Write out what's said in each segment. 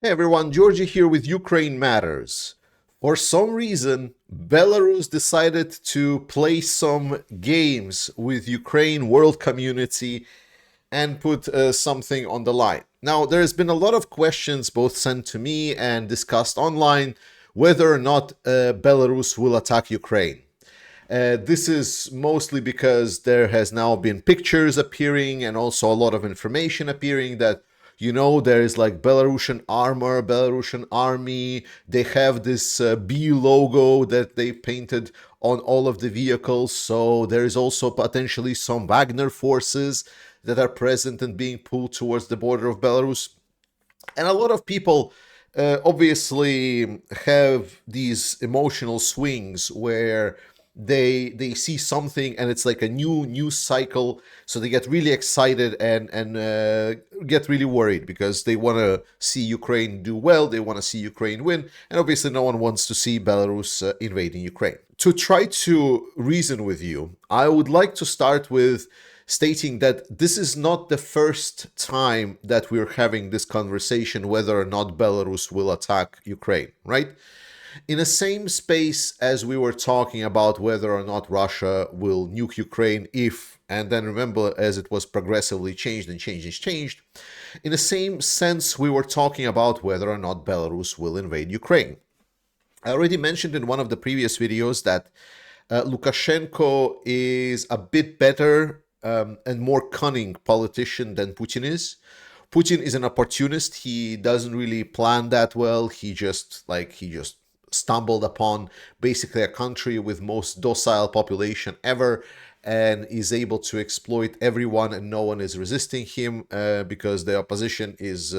Hey everyone, Georgie here with Ukraine Matters. For some reason, Belarus decided to play some games with Ukraine world community and put something on the line. Now, there's been a lot of questions both sent to me and discussed online whether or not Belarus will attack Ukraine. This is mostly because there has now been pictures appearing and also a lot of information appearing that there is like Belarusian armor, Belarusian army. They have this B logo that they painted on all of the vehicles. So there is also potentially some Wagner forces that are present and being pulled towards the border of Belarus. And a lot of people obviously have these emotional swings where they see something and it's like a new news cycle, so they get really excited and get really worried because they want to see Ukraine do well, they want to see Ukraine win, and obviously no one wants to see Belarus invading Ukraine. To try to reason with you, I would like to start with stating that this is not the first time that we're having this conversation whether or not Belarus will attack Ukraine, right? In the same space as we were talking about whether or not Russia will nuke Ukraine if, and then remember as it was progressively changed and changed, in the same sense we were talking about whether or not Belarus will invade Ukraine. I already mentioned in one of the previous videos that Lukashenko is a bit better and more cunning politician than Putin is. Putin is an opportunist. He doesn't really plan that well. He just stumbled upon basically a country with most docile population ever and is able to exploit everyone and no one is resisting him because the opposition is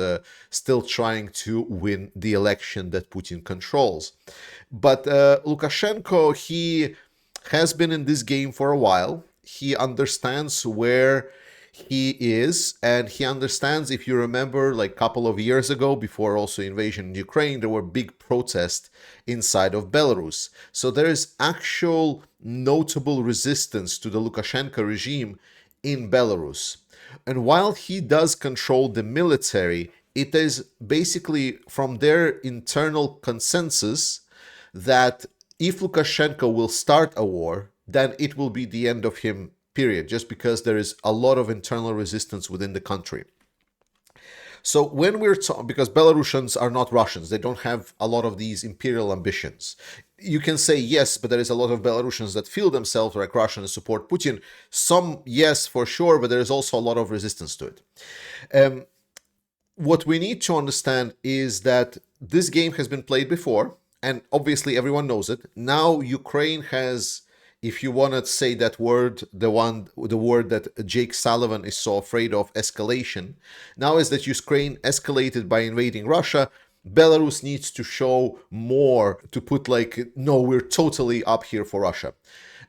still trying to win the election that Putin controls. But Lukashenko, he has been in this game for a while. He understands where he is, and he understands, if you remember, like a couple of years ago, before also invasion in Ukraine, there were big protests inside of Belarus. So there is actual notable resistance to the Lukashenko regime in Belarus. And while he does control the military, it is basically from their internal consensus that if Lukashenko will start a war, then it will be the end of him, period, just because there is a lot of internal resistance within the country. So when we're because Belarusians are not Russians, they don't have a lot of these imperial ambitions. You can say yes, but there is a lot of Belarusians that feel themselves like Russian and support Putin. Some, yes, for sure, but there is also a lot of resistance to it. What we need to understand is that this game has been played before, and obviously everyone knows it. Now Ukraine has, if you want to say that word, the word that Jake Sullivan is so afraid of, escalation. Now is that Ukraine escalated by invading Russia. Belarus needs to show more to put like, no, we're totally up here for Russia.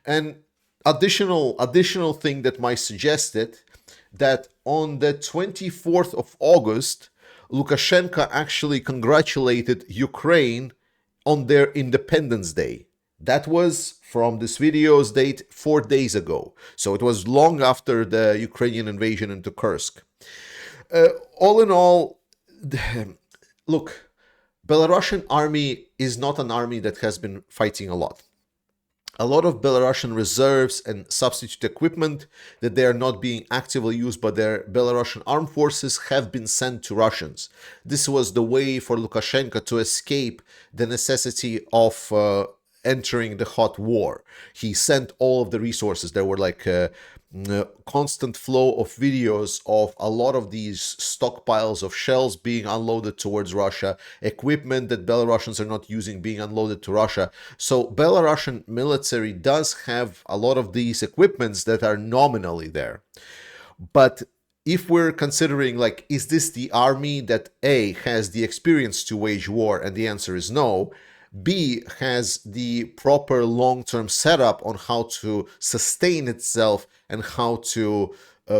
And additional thing that might suggest it, that on the 24th of August, Lukashenko actually congratulated Ukraine on their Independence Day. That was from this video's date 4 days ago. So it was long after the Ukrainian invasion into Kursk. All in all, look, Belarusian army is not an army that has been fighting a lot. A lot of Belarusian reserves and substitute equipment that they are not being actively used by their Belarusian armed forces have been sent to Russians. This was the way for Lukashenko to escape the necessity of entering the hot war. He sent all of the resources. There were like a constant flow of videos of a lot of these stockpiles of shells being unloaded towards Russia, equipment that Belarusians are not using being unloaded to Russia. So Belarusian military does have a lot of these equipments that are nominally there. But if we're considering like, is this the army that A, has the experience to wage war? And the answer is no. B, has the proper long-term setup on how to sustain itself and how to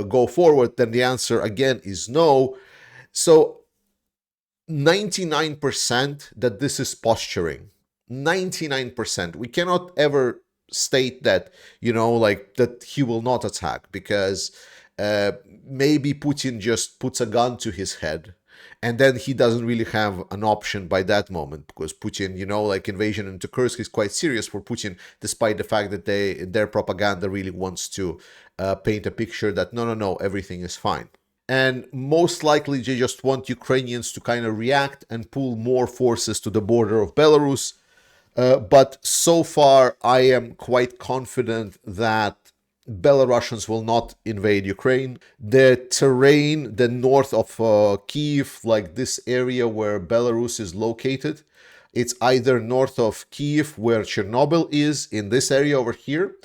go forward, then the answer again is no. So 99% that this is posturing. 99%. We cannot ever state that, like that he will not attack because maybe Putin just puts a gun to his head And then he doesn't really have an option by that moment, because Putin, like invasion into Kursk is quite serious for Putin, despite the fact that their propaganda really wants to paint a picture that no, everything is fine. And most likely they just want Ukrainians to kind of react and pull more forces to the border of Belarus. But so far, I am quite confident that Belarusians will not invade Ukraine. The terrain, the north of Kiev, like this area where Belarus is located, it's either north of Kiev, where Chernobyl is, in this area over here,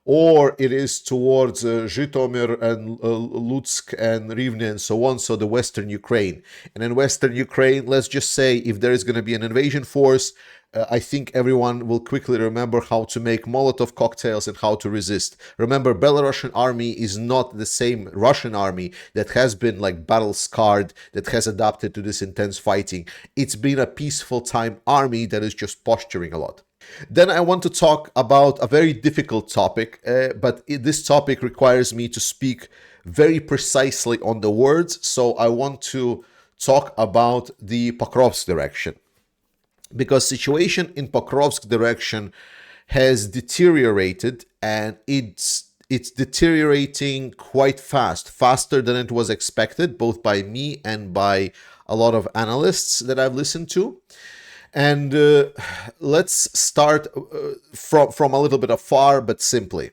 or it is towards Zhytomyr and Lutsk and Rivne and so on, so the western Ukraine. And in western Ukraine, let's just say if there is going to be an invasion force, I think everyone will quickly remember how to make Molotov cocktails and how to resist. Remember, Belarusian army is not the same Russian army that has been like battle scarred, that has adapted to this intense fighting. It's been a peaceful time army that is just posturing a lot. Then I want to talk about a very difficult topic, but this topic requires me to speak very precisely on the words, so I want to talk about the Pokrovsk direction. Because situation in Pokrovsk direction has deteriorated, and it's deteriorating quite fast, faster than it was expected, both by me and by a lot of analysts that I've listened to. And let's start from a little bit afar, but simply.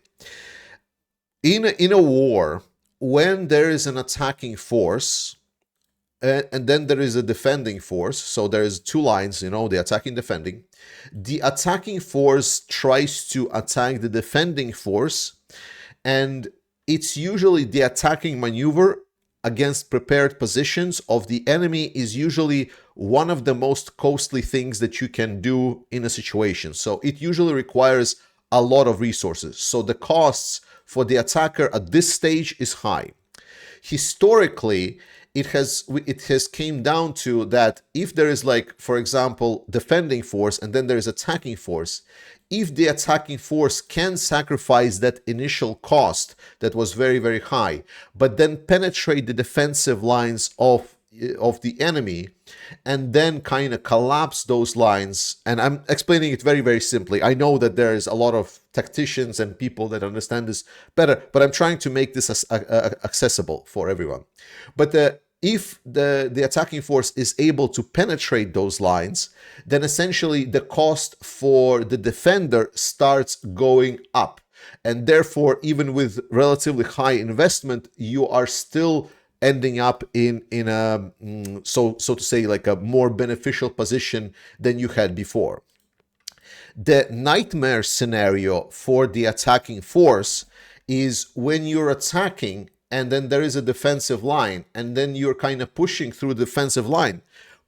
In a war, when there is an attacking force, and then there is a defending force, so there's two lines, the attacking, defending. The attacking force tries to attack the defending force, and it's usually the attacking maneuver against prepared positions of the enemy is usually one of the most costly things that you can do in a situation. So it usually requires a lot of resources. So the costs for the attacker at this stage is high. Historically, it has came down to that if there is, like, for example, defending force and then there is attacking force, if the attacking force can sacrifice that initial cost that was very, very high, but then penetrate the defensive lines of the enemy and then kind of collapse those lines. And I'm explaining it very, very simply. I know that there is a lot of tacticians and people that understand this better, but I'm trying to make this accessible for everyone. But if the attacking force is able to penetrate those lines, then essentially the cost for the defender starts going up. And therefore, even with relatively high investment, you are still ending up in a, so to say, like a more beneficial position than you had before. The nightmare scenario for the attacking force is when you're attacking and then there is a defensive line, and then you're kind of pushing through the defensive line.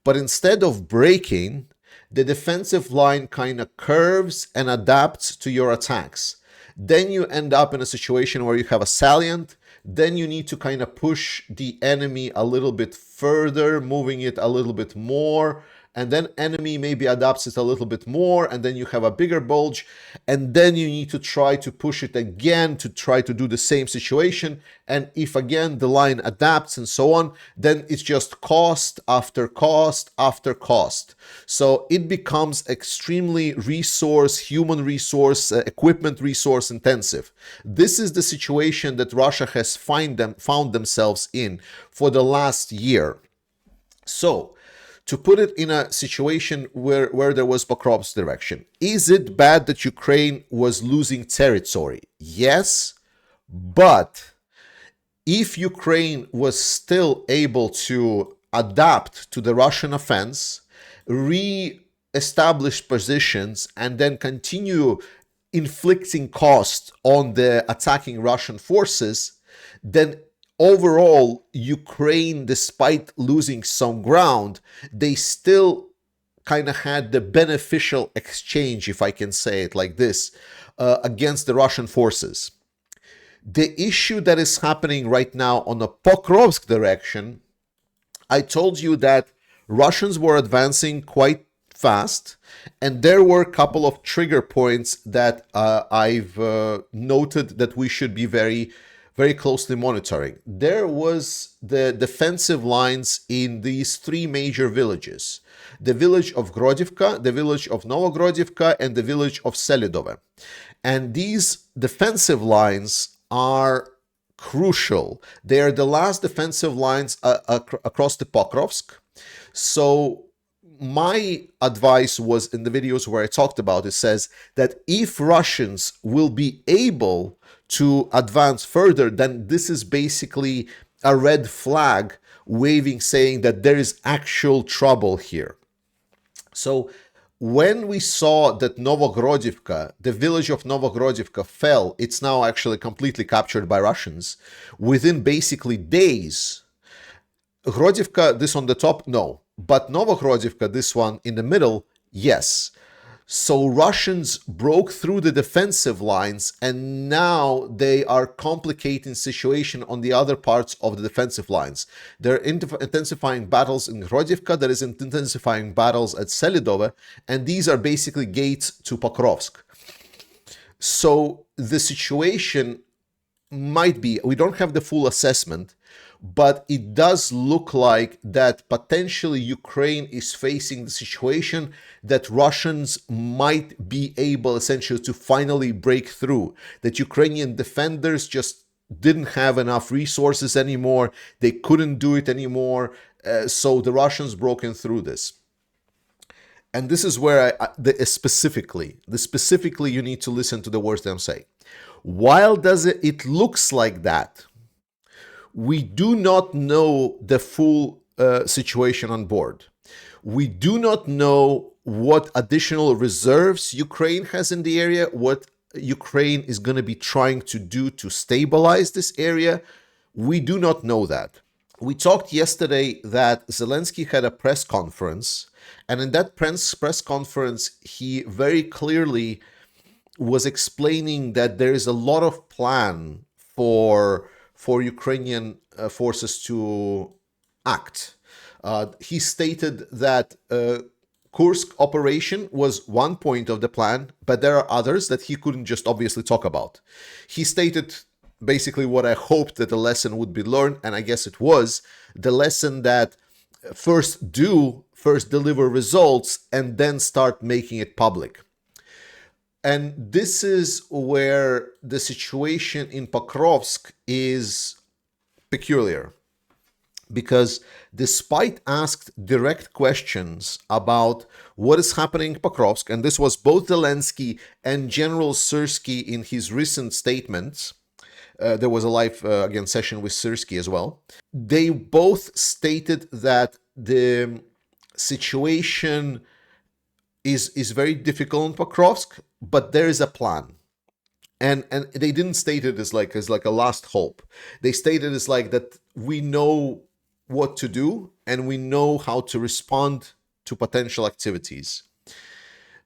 But instead of breaking, the defensive line kind of curves and adapts to your attacks. Then you end up in a situation where you have a salient. Then you need to kind of push the enemy a little bit further, moving it a little bit more. And then enemy maybe adapts it a little bit more, and then you have a bigger bulge, and then you need to try to push it again to try to do the same situation. And if again the line adapts and so on, then it's just cost after cost after cost. So it becomes extremely human resource, equipment resource intensive. This is the situation that Russia has found themselves in for the last year. So, to put it in a situation where there was Pokrovsk direction, is it bad that Ukraine was losing territory? Yes, but if Ukraine was still able to adapt to the Russian offense, re-establish positions, and then continue inflicting cost on the attacking Russian forces, then overall, Ukraine, despite losing some ground, they still kind of had the beneficial exchange, if I can say it like this, against the Russian forces. The issue that is happening right now on the Pokrovsk direction, I told you that Russians were advancing quite fast, and there were a couple of trigger points that I've noted that we should be very very closely monitoring. There was the defensive lines in these three major villages: the village of Grodivka, the village of Novogrodivka, and the village of Selidove. And these defensive lines are crucial. They are the last defensive lines across the Pokrovsk. So my advice was in the videos where I talked about it, says that if Russians will be able to advance further, then this is basically a red flag waving, saying that there is actual trouble here. So when we saw that Novogrodivka, the village of Novogrodivka, fell, it's now actually completely captured by Russians within basically days. Grodivka, this on the top, no. But Novogrodivka, this one in the middle, yes. So Russians broke through the defensive lines, and now they are complicating situation on the other parts of the defensive lines. They're intensifying battles in Grodivka, there is intensifying battles at Selidove, and these are basically gates to Pokrovsk. So the situation might be, we don't have the full assessment, but it does look like that potentially Ukraine is facing the situation that Russians might be able essentially to finally break through, that Ukrainian defenders just didn't have enough resources anymore, they couldn't do it anymore, so the Russians broken through this. And this is where specifically you need to listen to the words that I'm saying. While it looks like that, we do not know the full situation on board. We do not know what additional reserves Ukraine has in the area, what Ukraine is going to be trying to do to stabilize this area. We do not know that. We talked yesterday that Zelensky had a press conference, and in that press conference, he very clearly was explaining that there is a lot of plan for Ukrainian forces to act. He stated that Kursk operation was one point of the plan, but there are others that he couldn't just obviously talk about. He stated basically what I hoped that the lesson would be learned, and I guess it was the lesson that first deliver results, and then start making it public. And this is where the situation in Pokrovsk is peculiar, because despite asked direct questions about what is happening in Pokrovsk, and this was both Zelensky and General Syrsky in his recent statements, there was a live again session with Syrsky as well, they both stated that the situation is very difficult in Pokrovsk, but there is a plan. And they didn't state it as like a last hope. They stated it as like that we know what to do and we know how to respond to potential activities.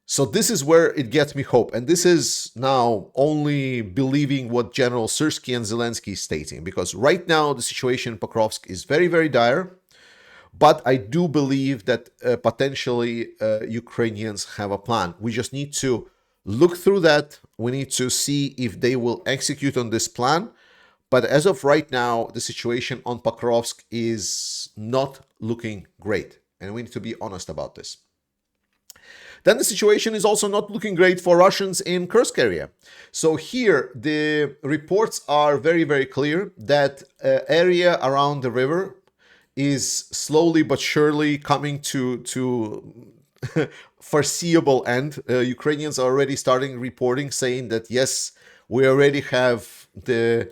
So this is where it gets me hope. And this is now only believing what General Syrsky and Zelensky is stating, because right now the situation in Pokrovsk is very, very dire. But I do believe that potentially Ukrainians have a plan. We just need to look through that. We need to see if they will execute on this plan. But as of right now, the situation on Pokrovsk is not looking great. And we need to be honest about this. Then the situation is also not looking great for Russians in Kursk area. So here, the reports are very, very clear that area around the river is slowly but surely coming to foreseeable end. Ukrainians are already starting reporting saying that yes, we already have the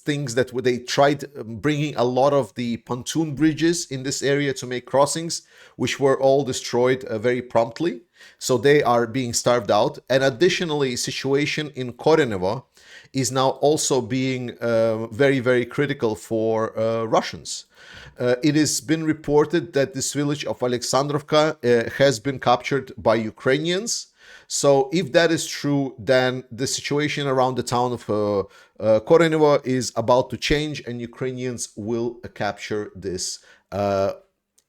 things that they tried bringing a lot of the pontoon bridges in this area to make crossings, which were all destroyed very promptly. So they are being starved out. And additionally, situation in Korenovo is now also being very, very critical for Russians. It has been reported that this village of Alexandrovka has been captured by Ukrainians. So if that is true, then the situation around the town of Korenovo is about to change, and Ukrainians will capture this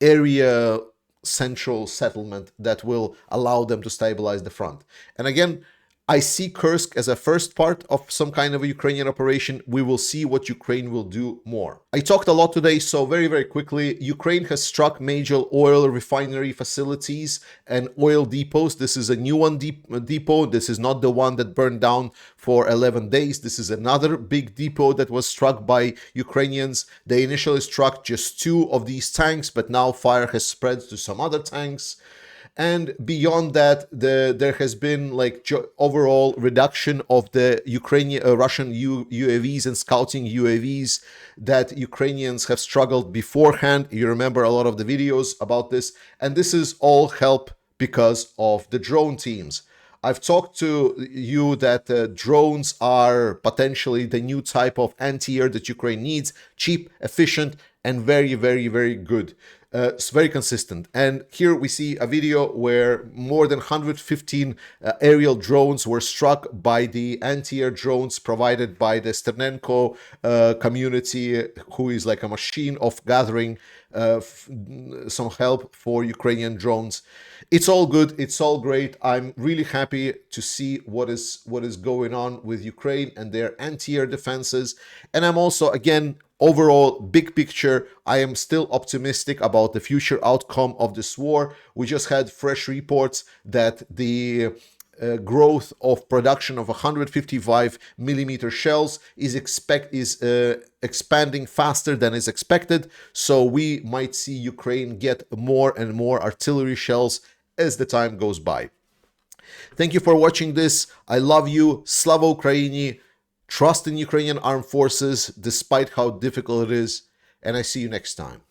area central settlement that will allow them to stabilize the front. And again, I see Kursk as a first part of some kind of a Ukrainian operation. We will see what Ukraine will do more. I talked a lot today, so very, very quickly, Ukraine has struck major oil refinery facilities and oil depots. This is a new one depot. This is not the one that burned down for 11 days. This is another big depot that was struck by Ukrainians. They initially struck just 2 of these tanks, but now fire has spread to some other tanks. And beyond that, there has been like overall reduction of the Ukrainian Russian UAVs and scouting UAVs that Ukrainians have struggled beforehand. You remember a lot of the videos about this, and this is all help because of the drone teams. I've talked to you that drones are potentially the new type of anti-air that Ukraine needs: cheap, efficient, and very, very, very good. It's very consistent. And here we see a video where more than 115 aerial drones were struck by the anti-air drones provided by the Sternenko community, who is like a machine of gathering some help for Ukrainian drones. It's all good. It's all great. I'm really happy to see what is going on with Ukraine and their anti-air defenses. And I'm also, again, overall, big picture, I am still optimistic about the future outcome of this war. We just had fresh reports that the growth of production of 155 millimeter shells is expanding faster than is expected. So we might see Ukraine get more and more artillery shells as the time goes by. Thank you for watching this. I love you. Slava Ukraini. Trust in Ukrainian armed forces despite how difficult it is. And I see you next time.